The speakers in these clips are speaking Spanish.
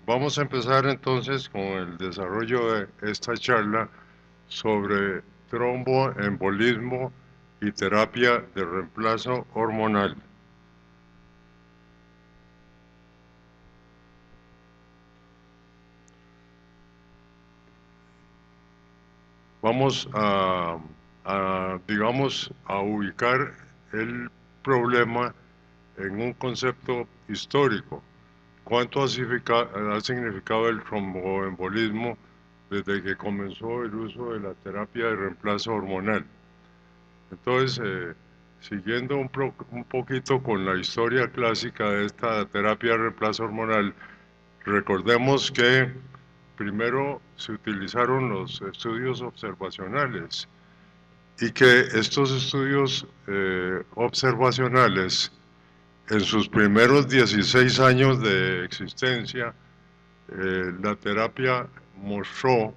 Vamos a empezar entonces con el desarrollo de esta charla sobre tromboembolismo y terapia de reemplazo hormonal. Vamos digamos, a ubicar el problema en un concepto histórico. ¿Cuánto ha significado el tromboembolismo desde que comenzó el uso de la terapia de reemplazo hormonal? Entonces, siguiendo un poquito con la historia clásica de esta terapia de reemplazo hormonal, recordemos que primero se utilizaron los estudios observacionales y que estos estudios observacionales en sus primeros 16 años de existencia, la terapia mostró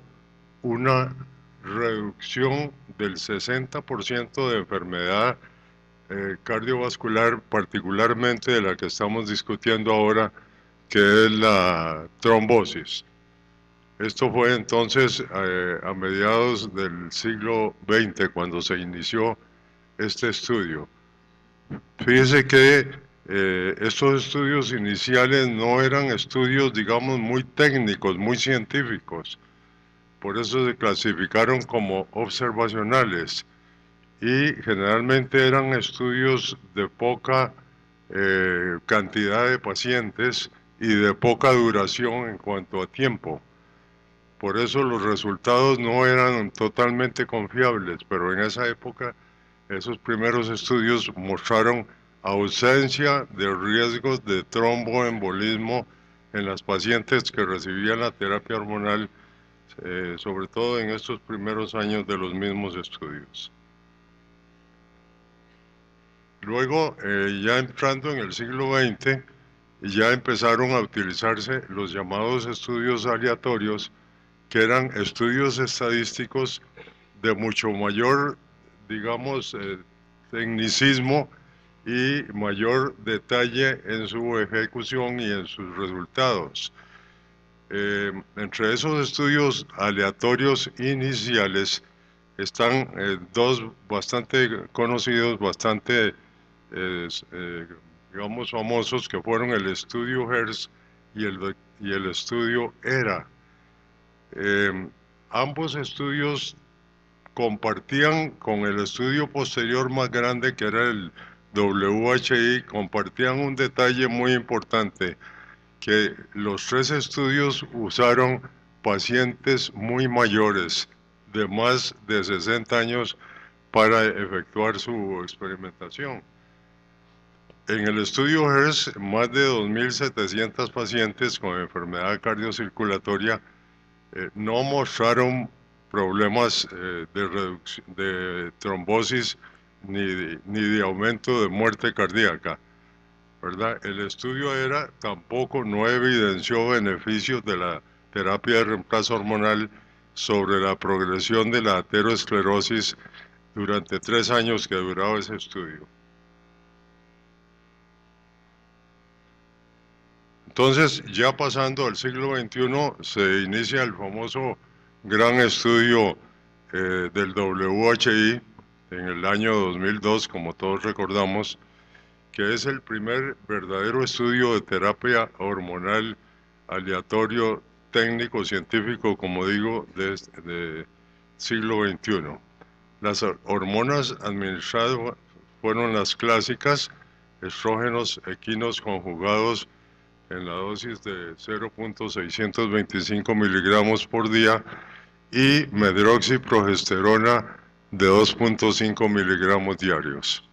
una reducción del 60% de enfermedad cardiovascular, particularmente de la que estamos discutiendo ahora, que es la trombosis. Esto fue entonces a mediados del siglo XX cuando se inició este estudio. Fíjese que estos estudios iniciales no eran estudios, digamos, muy técnicos, muy científicos. Por eso se clasificaron como observacionales y generalmente eran estudios de poca cantidad de pacientes y de poca duración en cuanto a tiempo. Por eso los resultados no eran totalmente confiables, pero en esa época esos primeros estudios mostraron ausencia de riesgos de tromboembolismo en las pacientes que recibían la terapia hormonal, sobre todo en estos primeros años de los mismos estudios. Luego, ya entrando en el siglo XX, ya empezaron a utilizarse los llamados estudios aleatorios, que eran estudios estadísticos de mucho mayor, digamos, tecnicismo y mayor detalle en su ejecución y en sus resultados. Entre esos estudios aleatorios iniciales están dos bastante conocidos, bastante, digamos, famosos, que fueron el estudio HERS y el estudio ERA. Ambos estudios compartían con el estudio posterior más grande, que era el WHI, compartían un detalle muy importante, que los tres estudios usaron pacientes muy mayores, de más de 60 años, para efectuar su experimentación. En el estudio HERS, más de 2.700 pacientes con enfermedad cardiocirculatoria no mostraron problemas de trombosis ni de aumento de muerte cardíaca, ¿verdad? El estudio ERA tampoco no evidenció beneficios de la terapia de reemplazo hormonal sobre la progresión de la aterosclerosis durante 3 años que duraba ese estudio. Entonces, ya pasando al siglo XXI, se inicia el famoso gran estudio del WHI en el año 2002, como todos recordamos, que es el primer verdadero estudio de terapia hormonal aleatorio, técnico, científico, como digo, de siglo XXI. Las hormonas administradas fueron las clásicas, estrógenos equinos conjugados en la dosis de 0.625 miligramos por día y medroxiprogesterona de 2.5 miligramos diarios.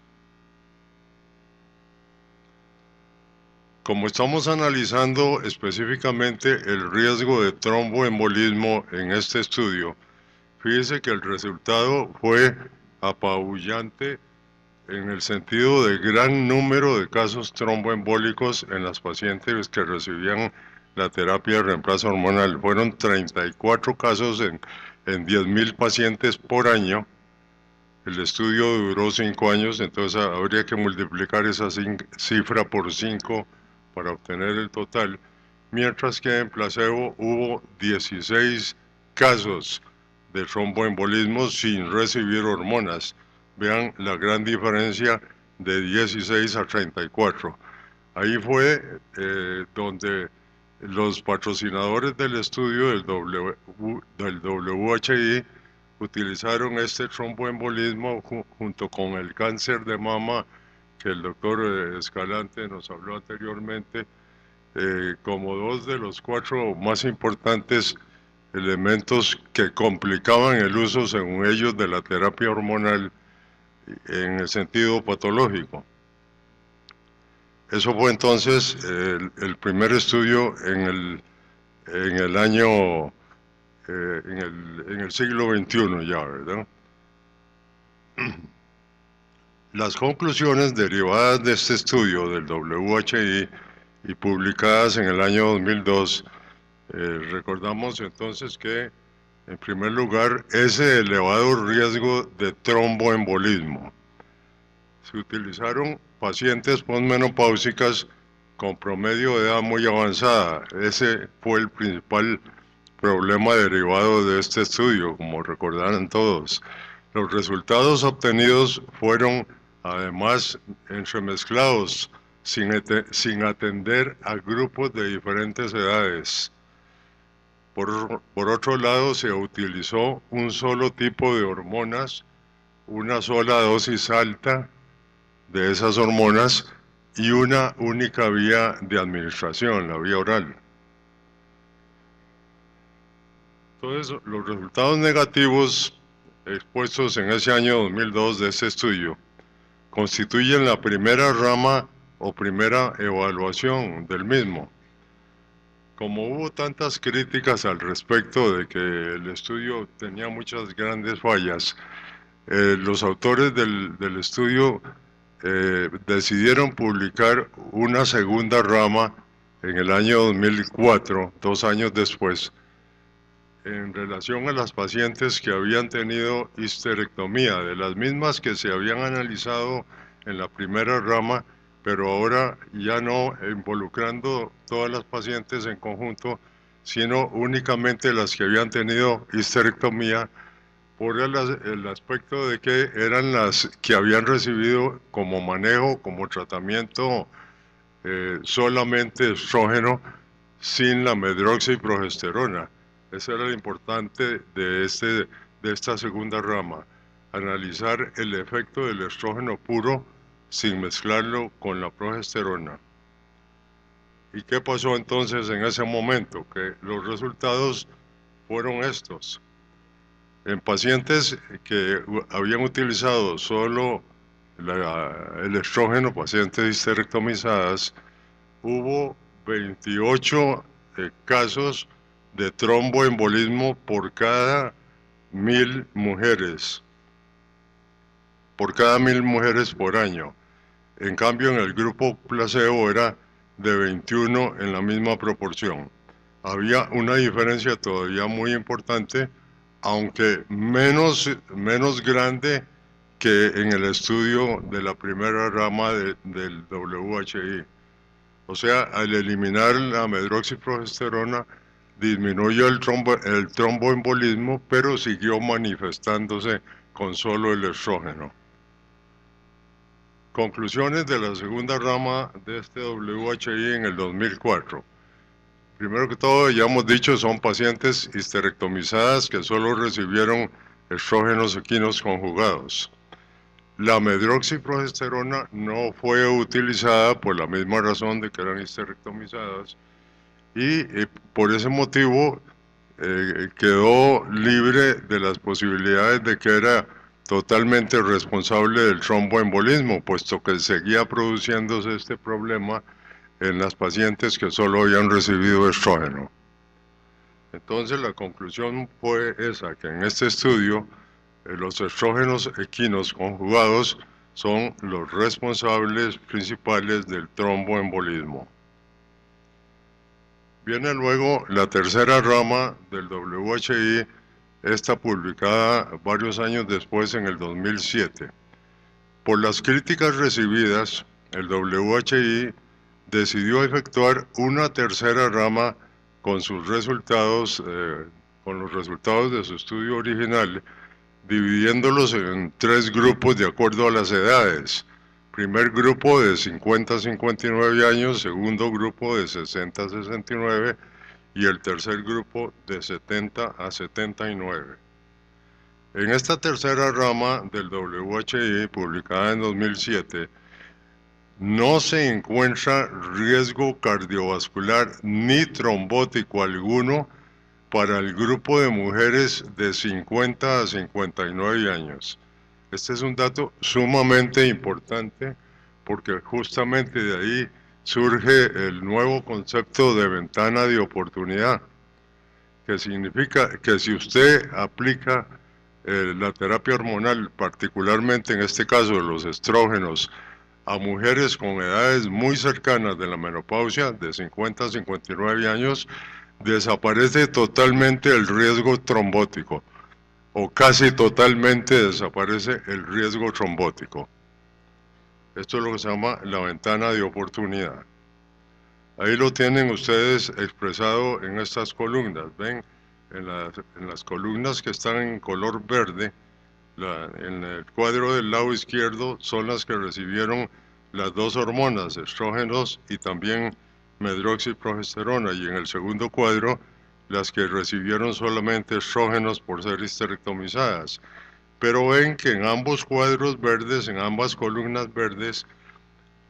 Como estamos analizando específicamente el riesgo de tromboembolismo en este estudio, fíjese que el resultado fue apabullante en el sentido de gran número de casos tromboembólicos en las pacientes que recibían la terapia de reemplazo hormonal. Fueron 34 casos en 10.000 pacientes por año. El estudio duró 5 años, entonces habría que multiplicar esa cifra por 5 para obtener el total. mientras que en placebo hubo 16 casos de tromboembolismo sin recibir hormonas. Vean la gran diferencia de 16 a 34. Ahí fue donde los patrocinadores del estudio del WHI utilizaron este tromboembolismo junto con el cáncer de mama que el doctor Escalante nos habló anteriormente, como dos de los 4 más importantes elementos que complicaban el uso, según ellos, de la terapia hormonal en el sentido patológico. Eso fue entonces el primer estudio en el año, en el siglo XXI ya, ¿verdad? Las conclusiones derivadas de este estudio del WHI y publicadas en el año 2002, recordamos entonces que, en primer lugar, ese elevado riesgo de tromboembolismo. Se utilizaron pacientes posmenopáusicas con promedio de edad muy avanzada. Ese fue el principal problema derivado de este estudio, como recordarán todos. Los resultados obtenidos fueron además entremezclados, sin atender a grupos de diferentes edades. Por otro lado, se utilizó un solo tipo de hormonas, una sola dosis alta de esas hormonas y una única vía de administración, la vía oral. Entonces, los resultados negativos expuestos en ese año 2002 de ese estudio constituyen la primera rama o primera evaluación del mismo. Como hubo tantas críticas al respecto de que el estudio tenía muchas grandes fallas, los autores del estudio decidieron publicar una segunda rama en el año 2004, 2 años después, en relación a las pacientes que habían tenido histerectomía, de las mismas que se habían analizado en la primera rama, pero ahora ya no involucrando todas las pacientes en conjunto, sino únicamente las que habían tenido histerectomía, por el aspecto de que eran las que habían recibido como manejo, como tratamiento solamente estrógeno sin la medroxiprogesterona. Eso era lo importante de esta segunda rama, analizar el efecto del estrógeno puro sin mezclarlo con la progesterona. ¿Y qué pasó entonces en ese momento? Que los resultados fueron estos. En pacientes que habían utilizado solo el estrógeno, pacientes histerectomizadas, hubo 28 casos de tromboembolismo por cada 1000 mujeres, por año. En cambio, en el grupo placebo era de 21 en la misma proporción. Había una diferencia todavía muy importante, aunque menos grande que en el estudio de la primera rama del WHI. O sea, al eliminar la medroxiprogesterona, disminuyó el tromboembolismo, pero siguió manifestándose con solo el estrógeno. Conclusiones de la segunda rama de este WHI en el 2004. Primero que todo, ya hemos dicho, son pacientes histerectomizadas que solo recibieron estrógenos equinos conjugados. La medroxiprogesterona no fue utilizada por la misma razón de que eran histerectomizadas y por ese motivo quedó libre de las posibilidades de que era totalmente responsable del tromboembolismo, puesto que seguía produciéndose este problema en las pacientes que solo habían recibido estrógeno. Entonces la conclusión fue esa, que en este estudio los estrógenos equinos conjugados son los responsables principales del tromboembolismo. Viene luego la tercera rama del WHI, esta publicada varios años después en el 2007. Por las críticas recibidas, el WHI decidió efectuar una tercera rama con sus resultados, con los resultados de su estudio original, dividiéndolos en 3 grupos de acuerdo a las edades. Primer grupo de 50 a 59 años, segundo grupo de 60 a 69 y el tercer grupo de 70 a 79. En esta tercera rama del WHI, publicada en 2007, no se encuentra riesgo cardiovascular ni trombótico alguno para el grupo de mujeres de 50 a 59 años. Este es un dato sumamente importante porque justamente de ahí surge el nuevo concepto de ventana de oportunidad, que significa que si usted aplica la terapia hormonal, particularmente en este caso los estrógenos, a mujeres con edades muy cercanas de la menopausia, de 50 a 59 años, desaparece totalmente el riesgo trombótico, o casi totalmente desaparece el riesgo trombótico. Esto es lo que se llama la ventana de oportunidad. Ahí lo tienen ustedes expresado en estas columnas. Ven, en las columnas que están en color verde, en el cuadro del lado izquierdo son las que recibieron las 2 hormonas, estrógenos y también medroxiprogesterona, y en el segundo cuadro las que recibieron solamente estrógenos por ser histerectomizadas. Pero ven que en ambos cuadros verdes, en ambas columnas verdes,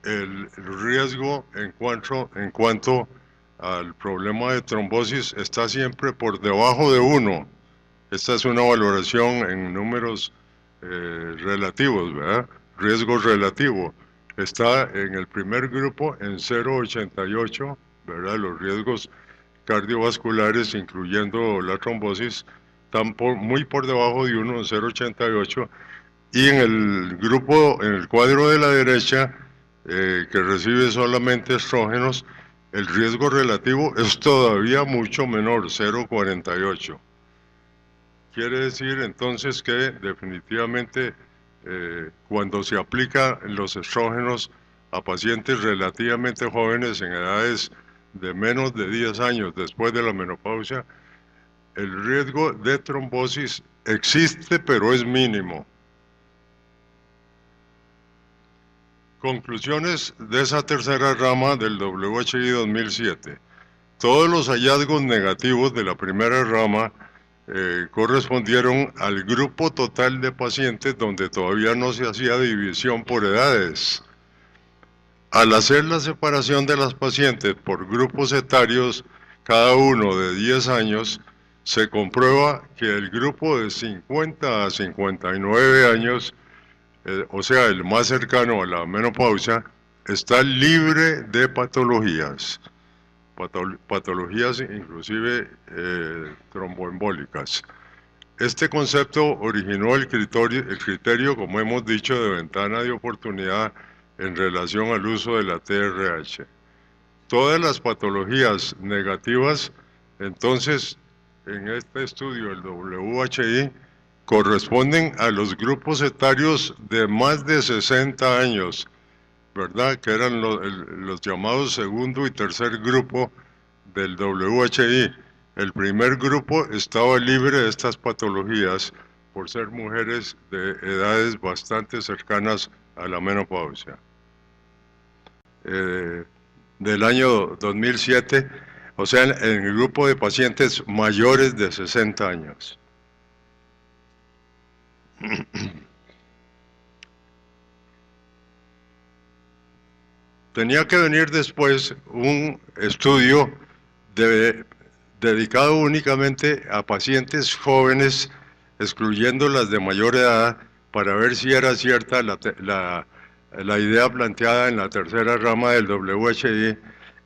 el riesgo en cuanto al problema de trombosis está siempre por debajo de 1. Esta es una valoración en números relativos, ¿verdad? Riesgo relativo. Está en el primer grupo en 0,88, ¿verdad? Los riesgos cardiovasculares, incluyendo la trombosis, están muy por debajo de 1, 0,88. Y en el grupo, en el cuadro de la derecha, que recibe solamente estrógenos, el riesgo relativo es todavía mucho menor, 0,48. Quiere decir entonces que definitivamente cuando se aplican los estrógenos a pacientes relativamente jóvenes en edades de menos de 10 años después de la menopausia, el riesgo de trombosis existe, pero es mínimo. Conclusiones de esa tercera rama del WHI 2007. Todos los hallazgos negativos de la primera rama correspondieron al grupo total de pacientes donde todavía no se hacía división por edades. Al hacer la separación de las pacientes por grupos etarios, cada uno de 10 años, se comprueba que el grupo de 50 a 59 años, o sea, el más cercano a la menopausia, está libre de patologías. Patologías inclusive tromboembólicas. Este concepto originó el criterio, como hemos dicho, de ventana de oportunidad en relación al uso de la TRH. Todas las patologías negativas, entonces, en este estudio, el WHI, corresponden a los grupos etarios de más de 60 años, ¿verdad? Que eran los llamados segundo y tercer grupo del WHI. El primer grupo estaba libre de estas patologías por ser mujeres de edades bastante cercanas a la menopausia. Del año 2007, o sea, en el grupo de pacientes mayores de 60 años. Tenía que venir después un estudio dedicado únicamente a pacientes jóvenes, excluyendo las de mayor edad, para ver si era cierta la idea planteada en la tercera rama del WHI,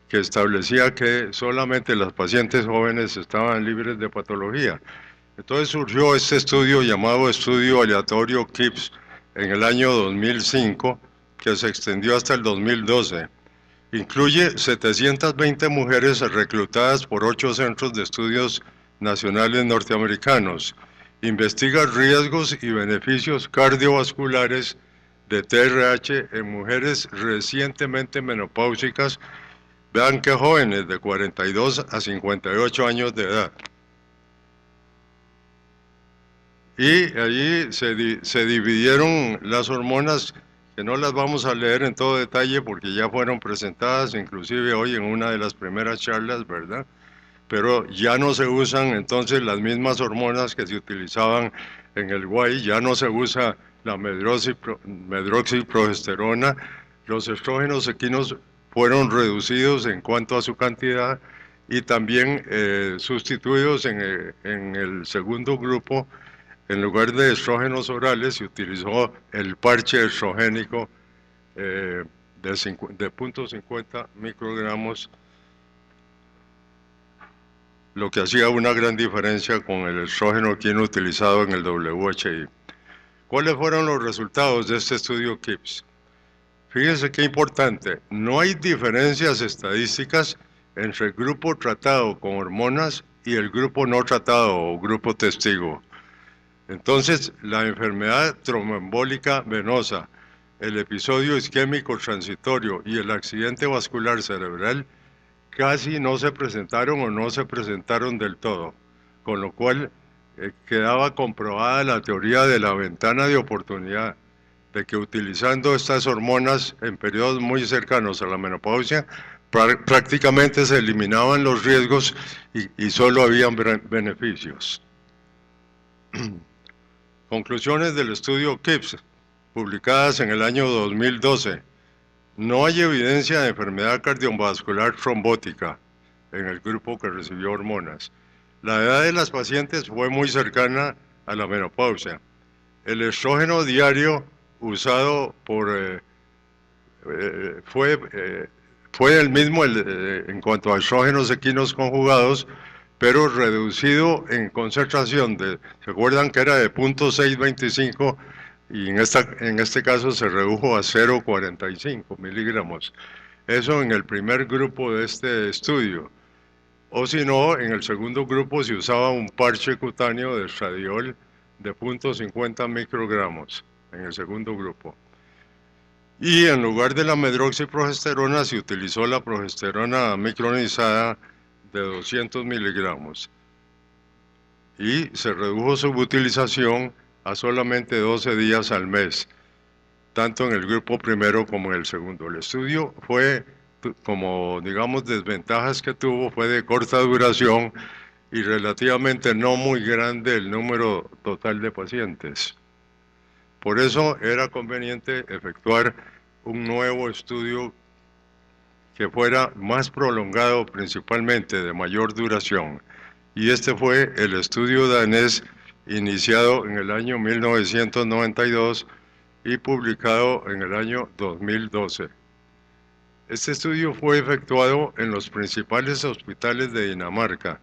que establecía que solamente las pacientes jóvenes estaban libres de patología. Entonces surgió este estudio llamado Estudio Aleatorio KIPS en el año 2005, que se extendió hasta el 2012. Incluye 720 mujeres reclutadas por 8 centros de estudios nacionales norteamericanos. Investiga riesgos y beneficios cardiovasculares de TRH en mujeres recientemente menopáusicas Vean qué jóvenes, de 42 a 58 años de edad. Y allí se dividieron las hormonas, que no las vamos a leer en todo detalle porque ya fueron presentadas, inclusive hoy en una de las primeras charlas, ¿verdad? Pero ya no se usan entonces las mismas hormonas que se utilizaban en el GUAI, ya no se usa la medroxiprogesterona, los estrógenos equinos fueron reducidos en cuanto a su cantidad y también sustituidos en el segundo grupo. En lugar de estrógenos orales se utilizó el parche estrogénico de 0.50 microgramos, lo que hacía una gran diferencia con el estrógeno equino utilizado en el WHI. ¿Cuáles fueron los resultados de este estudio KIPS? Fíjense qué importante, no hay diferencias estadísticas entre el grupo tratado con hormonas y el grupo no tratado o grupo testigo. Entonces, la enfermedad tromboembólica venosa, el episodio isquémico transitorio y el accidente vascular cerebral casi no se presentaron o no se presentaron del todo, con lo cual quedaba comprobada la teoría de la ventana de oportunidad, de que utilizando estas hormonas en periodos muy cercanos a la menopausia, prácticamente se eliminaban los riesgos y solo habían beneficios. Conclusiones del estudio KIPS, publicadas en el año 2012. No hay evidencia de enfermedad cardiovascular trombótica en el grupo que recibió hormonas. La edad de las pacientes fue muy cercana a la menopausia. El estrógeno diario usado fue el mismo en cuanto a estrógenos equinos conjugados, pero reducido en concentración. ¿Se acuerdan que era de 0.625 y en este caso se redujo a 0.45 miligramos? Eso en el primer grupo de este estudio. O si no, en el segundo grupo se usaba un parche cutáneo de estradiol de 0.50 microgramos en el segundo grupo. Y en lugar de la medroxiprogesterona se utilizó la progesterona micronizada de 200 miligramos y se redujo su utilización a solamente 12 días al mes, tanto en el grupo primero como en el segundo. El estudio fue, como digamos, desventajas que tuvo, fue de corta duración y relativamente no muy grande el número total de pacientes. Por eso era conveniente efectuar un nuevo estudio que fuera más prolongado, principalmente de mayor duración. Y este fue el estudio danés iniciado en el año 1992 y publicado en el año 2012. Este estudio fue efectuado en los principales hospitales de Dinamarca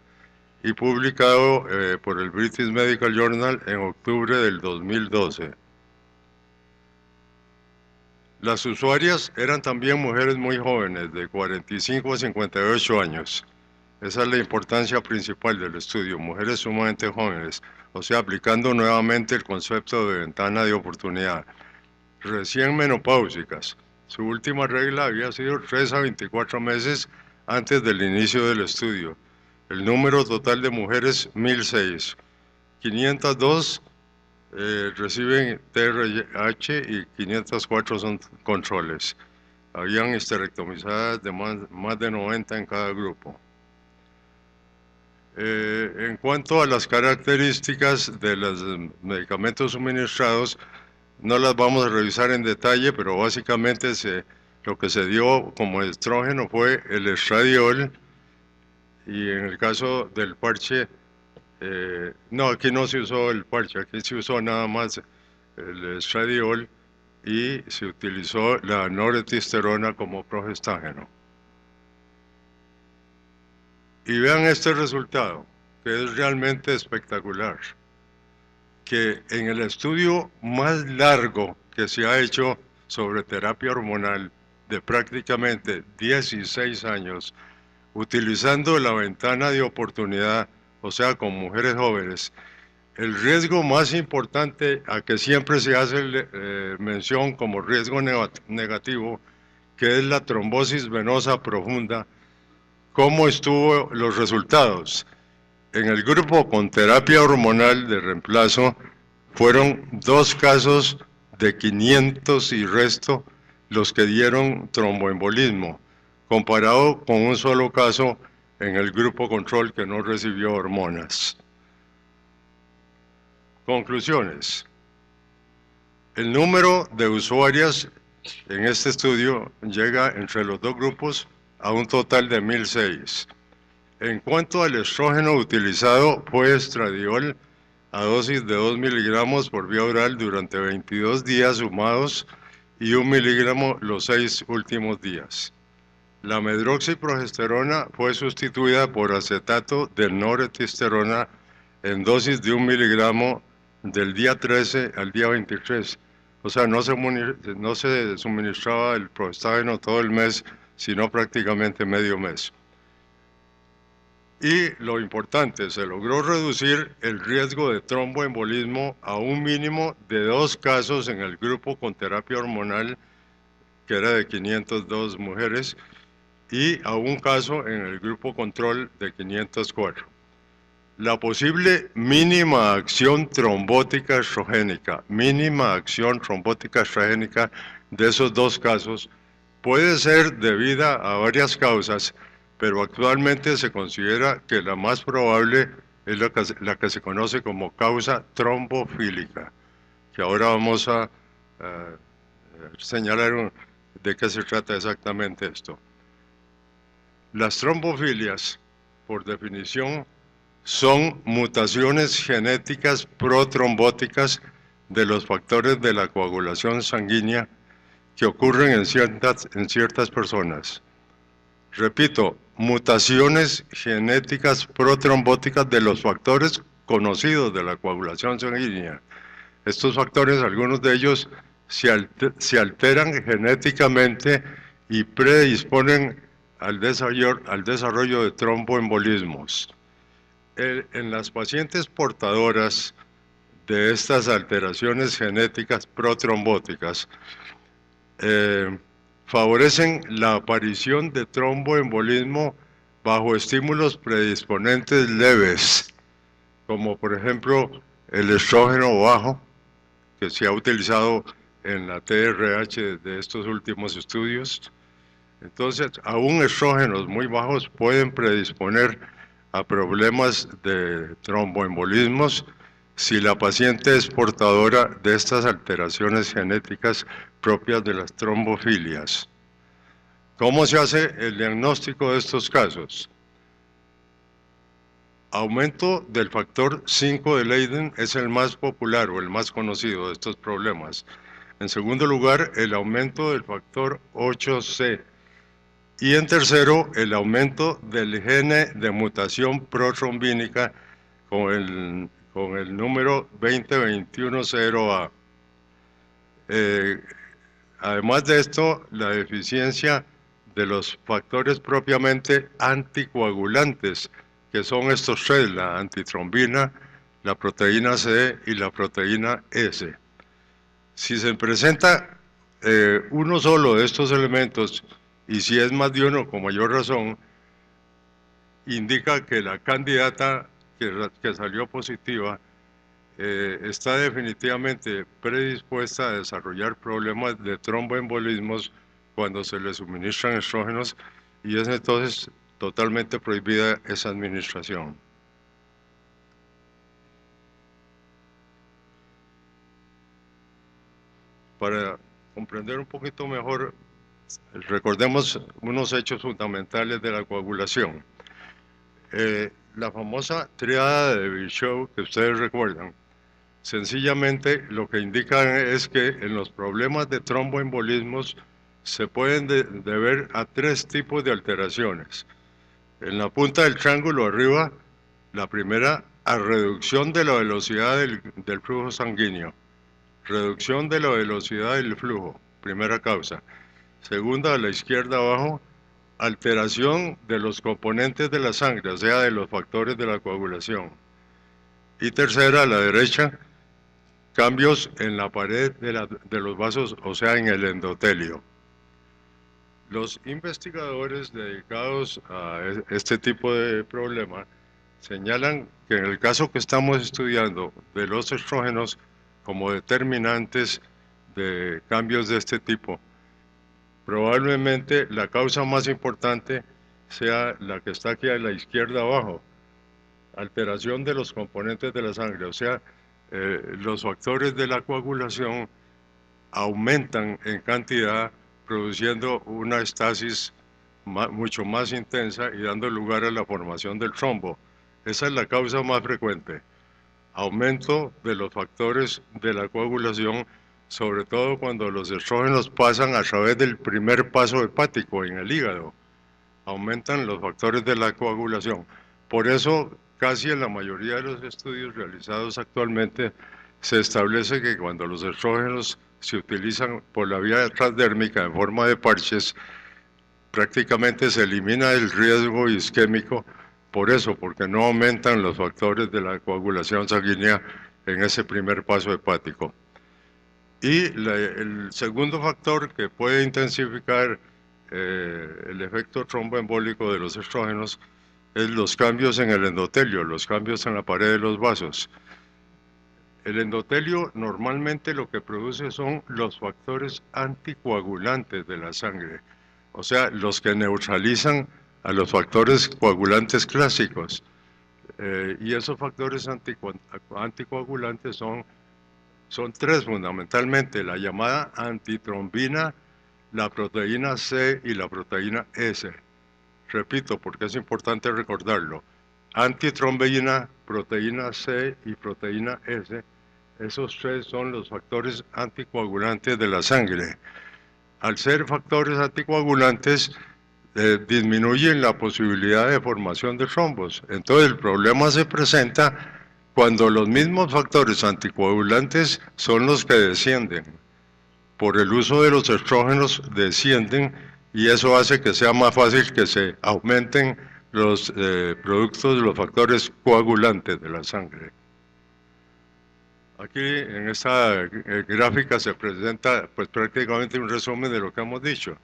y publicado por el British Medical Journal en octubre del 2012. Las usuarias eran también mujeres muy jóvenes, de 45 a 58 años. Esa es la importancia principal del estudio, mujeres sumamente jóvenes, o sea, aplicando nuevamente el concepto de ventana de oportunidad. Recién menopáusicas. Su última regla había sido 3 a 24 meses antes del inicio del estudio. El número total de mujeres, 1006. 502 reciben TRH y 504 son controles. Habían histerectomizadas de más de 90 en cada grupo. En cuanto a las características de los medicamentos suministrados, no las vamos a revisar en detalle, pero básicamente lo que se dio como estrógeno fue el estradiol, y en el caso del parche, no, aquí no se usó el parche, aquí se usó nada más el estradiol y se utilizó la noretisterona como progestágeno. Y vean este resultado, que es realmente espectacular, que en el estudio más largo que se ha hecho sobre terapia hormonal de prácticamente 16 años, utilizando la ventana de oportunidad, o sea, con mujeres jóvenes, el riesgo más importante a que siempre se hace mención como riesgo negativo, que es la trombosis venosa profunda, ¿Cómo estuvo los resultados? En el grupo con terapia hormonal de reemplazo fueron 2 casos de 500 y resto los que dieron tromboembolismo, comparado con un solo caso en el grupo control que no recibió hormonas. Conclusiones. El número de usuarias en este estudio llega entre los 2 grupos a un total de 1.006. En cuanto al estrógeno utilizado, fue estradiol a dosis de 2 miligramos por vía oral durante 22 días sumados y 1 miligramo los 6 últimos días. La medroxiprogesterona fue sustituida por acetato de nortestosterona en dosis de 1 miligramo del día 13 al día 23. O sea, no se suministraba el progestágeno todo el mes, sino prácticamente medio mes. Y lo importante, se logró reducir el riesgo de tromboembolismo a un mínimo de 2 casos en el grupo con terapia hormonal, que era de 502 mujeres, y a un caso en el grupo control de 504. La posible mínima acción trombótica estrogénica, de esos 2 casos puede ser debida a varias causas, pero actualmente se considera que la más probable es la que se conoce como causa trombofílica, que ahora vamos a señalar de qué se trata exactamente esto. Las trombofilias, por definición, son mutaciones genéticas protrombóticas de los factores de la coagulación sanguínea que ocurren en ciertas personas. Repito, mutaciones genéticas protrombóticas de los factores conocidos de la coagulación sanguínea. Estos factores, algunos de ellos, se alteran genéticamente y predisponen al desarrollo de tromboembolismos. En las pacientes portadoras de estas alteraciones genéticas protrombóticas, favorecen la aparición de tromboembolismo bajo estímulos predisponentes leves, como por ejemplo el estrógeno bajo, que se ha utilizado en la TRH de estos últimos estudios. Entonces, aún estrógenos muy bajos pueden predisponer a problemas de tromboembolismos si la paciente es portadora de estas alteraciones genéticas propias de las trombofilias. ¿Cómo se hace el diagnóstico de estos casos? Aumento del factor 5 de Leiden es el más popular o el más conocido de estos problemas. En segundo lugar, el aumento del factor 8C. Y en tercero, el aumento del gene de mutación protrombínica con el número 20210A. Además de esto, la deficiencia de los factores propiamente anticoagulantes, que son estos 3, la antitrombina, la proteína C y la proteína S. Si se presenta uno solo de estos elementos, y si es más de uno con mayor razón, indica que la candidata que salió positiva está definitivamente predispuesta a desarrollar problemas de tromboembolismos cuando se le suministran estrógenos, y es entonces totalmente prohibida esa administración. Para comprender un poquito mejor, recordemos unos hechos fundamentales de la coagulación. La famosa triada de Virchow, que ustedes recuerdan, sencillamente lo que indican es que en los problemas de tromboembolismos se pueden deber a 3 tipos de alteraciones. En la punta del triángulo arriba, la primera, a reducción de la velocidad del flujo sanguíneo. Reducción de la velocidad del flujo, primera causa. Segunda, a la izquierda abajo, alteración de los componentes de la sangre, o sea, de los factores de la coagulación. Y tercera, a la derecha, cambios en la pared de los vasos, o sea, en el endotelio. Los investigadores dedicados a este tipo de problema señalan que en el caso que estamos estudiando de los estrógenos como determinantes de cambios de este tipo, probablemente la causa más importante sea la que está aquí a la izquierda abajo, alteración de los componentes de la sangre, o sea, los factores de la coagulación aumentan en cantidad, produciendo una estasis mucho más intensa y dando lugar a la formación del trombo. Esa es la causa más frecuente, aumento de los factores de la coagulación, sobre todo cuando los estrógenos pasan a través del primer paso hepático en el hígado, aumentan los factores de la coagulación. Por eso, casi en la mayoría de los estudios realizados actualmente, se establece que cuando los estrógenos se utilizan por la vía transdérmica en forma de parches, prácticamente se elimina el riesgo isquémico por eso, porque no aumentan los factores de la coagulación sanguínea en ese primer paso hepático. Y el segundo factor que puede intensificar el efecto tromboembólico de los estrógenos es los cambios en el endotelio, los cambios en la pared de los vasos. El endotelio normalmente lo que produce son los factores anticoagulantes de la sangre, o sea, los que neutralizan a los factores coagulantes clásicos. Y esos factores anticoagulantes son tres fundamentalmente: la llamada antitrombina, la proteína C y la proteína S. Repito, porque es importante recordarlo. Antitrombina, proteína C y proteína S. Esos tres son los factores anticoagulantes de la sangre. Al ser factores anticoagulantes, disminuyen la posibilidad de formación de trombos. Entonces el problema se presenta cuando los mismos factores anticoagulantes son los que descienden. Por el uso de los estrógenos descienden y eso hace que sea más fácil que se aumenten los productos de los factores coagulantes de la sangre. Aquí en esta gráfica se presenta pues prácticamente un resumen de lo que hemos dicho.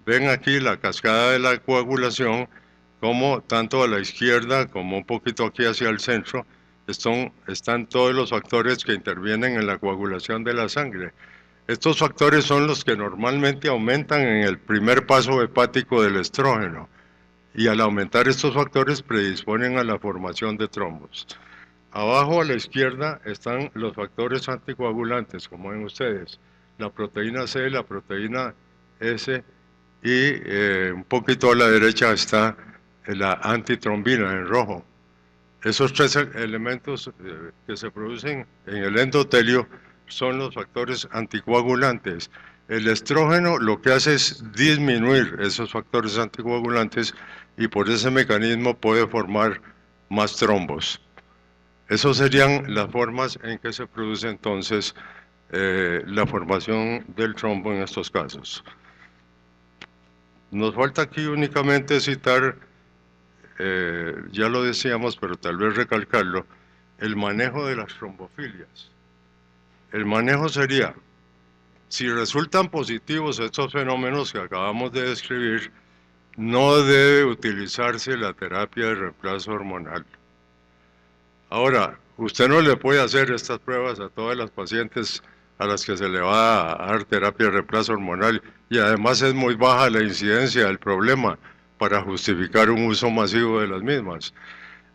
Ven aquí la cascada de la coagulación, como tanto a la izquierda como un poquito aquí hacia el centro están todos los factores que intervienen en la coagulación de la sangre. Estos factores son los que normalmente aumentan en el primer paso hepático del estrógeno y al aumentar estos factores predisponen a la formación de trombos. Abajo a la izquierda están los factores anticoagulantes, como ven ustedes, la proteína C, la proteína S y un poquito a la derecha está la antitrombina en rojo. Esos tres elementos que se producen en el endotelio son los factores anticoagulantes. El estrógeno lo que hace es disminuir esos factores anticoagulantes y por ese mecanismo puede formar más trombos. Esas serían las formas en que se produce entonces la formación del trombo en estos casos. Nos falta aquí únicamente citar, ya lo decíamos, pero tal vez recalcarlo, el manejo de las trombofilias. El manejo sería, si resultan positivos estos fenómenos que acabamos de describir, no debe utilizarse la terapia de reemplazo hormonal. Ahora, usted no le puede hacer estas pruebas a todas las pacientes a las que se le va a dar terapia de reemplazo hormonal y además es muy baja la incidencia del problema para justificar un uso masivo de las mismas.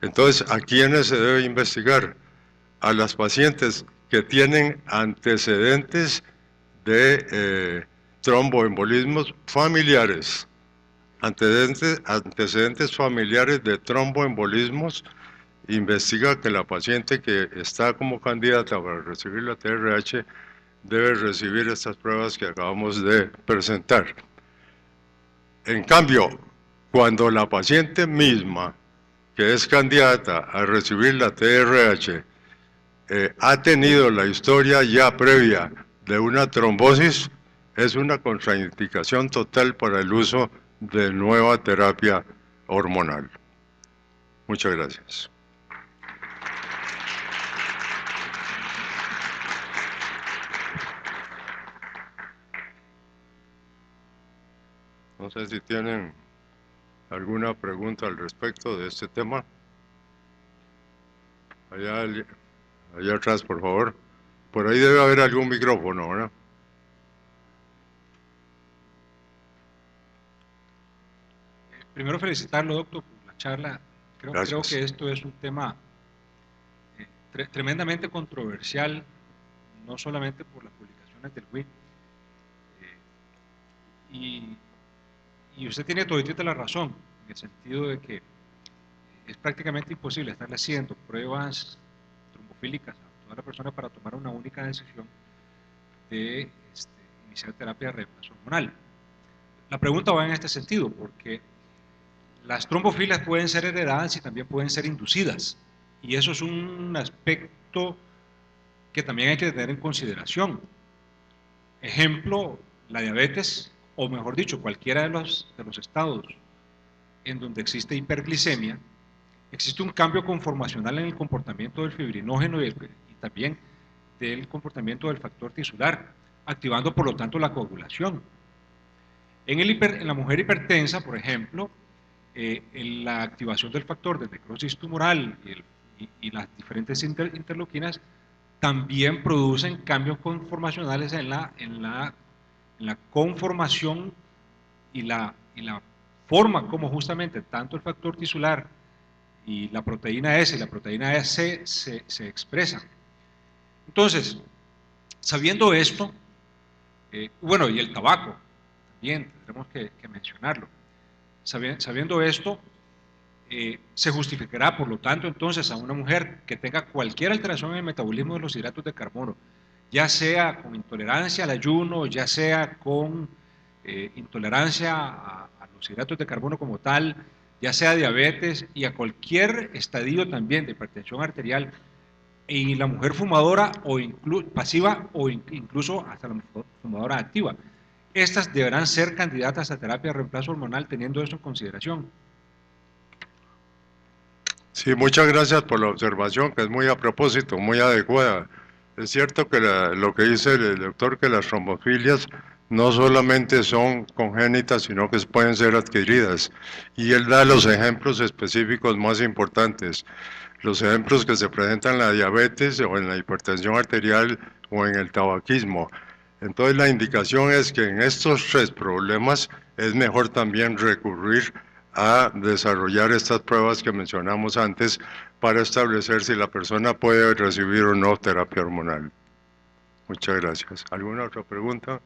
Entonces, ¿a quiénes se debe investigar? A las pacientes que tienen antecedentes de tromboembolismos familiares, antecedentes familiares de tromboembolismos. Investiga que la paciente que está como candidata para recibir la TRH debe recibir estas pruebas que acabamos de presentar. En cambio, cuando la paciente misma, que es candidata a recibir la TRH, ha tenido la historia ya previa de una trombosis, es una contraindicación total para el uso de nueva terapia hormonal. Muchas gracias. No sé si tienen alguna pregunta al respecto de este tema. Allá atrás, por favor. Por ahí debe haber algún micrófono, ¿verdad? Primero felicitarlo, doctor, por la charla. Creo Gracias. que esto es un tema tremendamente controversial, no solamente por las publicaciones del WIC. Y usted tiene toditita la razón, en el sentido de que es prácticamente imposible estarle haciendo pruebas trombofílicas a toda la persona para tomar una única decisión de iniciar terapia de reemplazo hormonal. La pregunta va en este sentido, porque las trombofilias pueden ser heredadas y también pueden ser inducidas. Y eso es un aspecto que también hay que tener en consideración. Ejemplo, la diabetes, o mejor dicho, cualquiera de los estados en donde existe hiperglicemia, existe un cambio conformacional en el comportamiento del fibrinógeno y también del comportamiento del factor tisular, activando por lo tanto la coagulación. En la mujer hipertensa, por ejemplo, la activación del factor de necrosis tumoral y las diferentes interleuquinas también producen cambios conformacionales en la conformación y la forma como justamente tanto el factor tisular y la proteína S y la proteína C se expresan. Entonces, sabiendo esto, bueno, y el tabaco, también tendremos que mencionarlo. Sabiendo esto, se justificará, por lo tanto, entonces a una mujer que tenga cualquier alteración en el metabolismo de los hidratos de carbono, ya sea con intolerancia al ayuno, ya sea con intolerancia a los hidratos de carbono como tal, ya sea diabetes y a cualquier estadio también de hipertensión arterial, y la mujer fumadora o pasiva o incluso hasta la fumadora activa. Estas deberán ser candidatas a terapia de reemplazo hormonal teniendo eso en consideración. Sí, muchas gracias por la observación, que es muy a propósito, muy adecuada. Es cierto que lo que dice el doctor, que las trombofilias no solamente son congénitas, sino que pueden ser adquiridas. Y él da los ejemplos específicos más importantes. Los ejemplos que se presentan en la diabetes o en la hipertensión arterial o en el tabaquismo. Entonces la indicación es que en estos tres problemas es mejor también recurrir a desarrollar estas pruebas que mencionamos antes para establecer si la persona puede recibir o no terapia hormonal. Muchas gracias. ¿Alguna otra pregunta?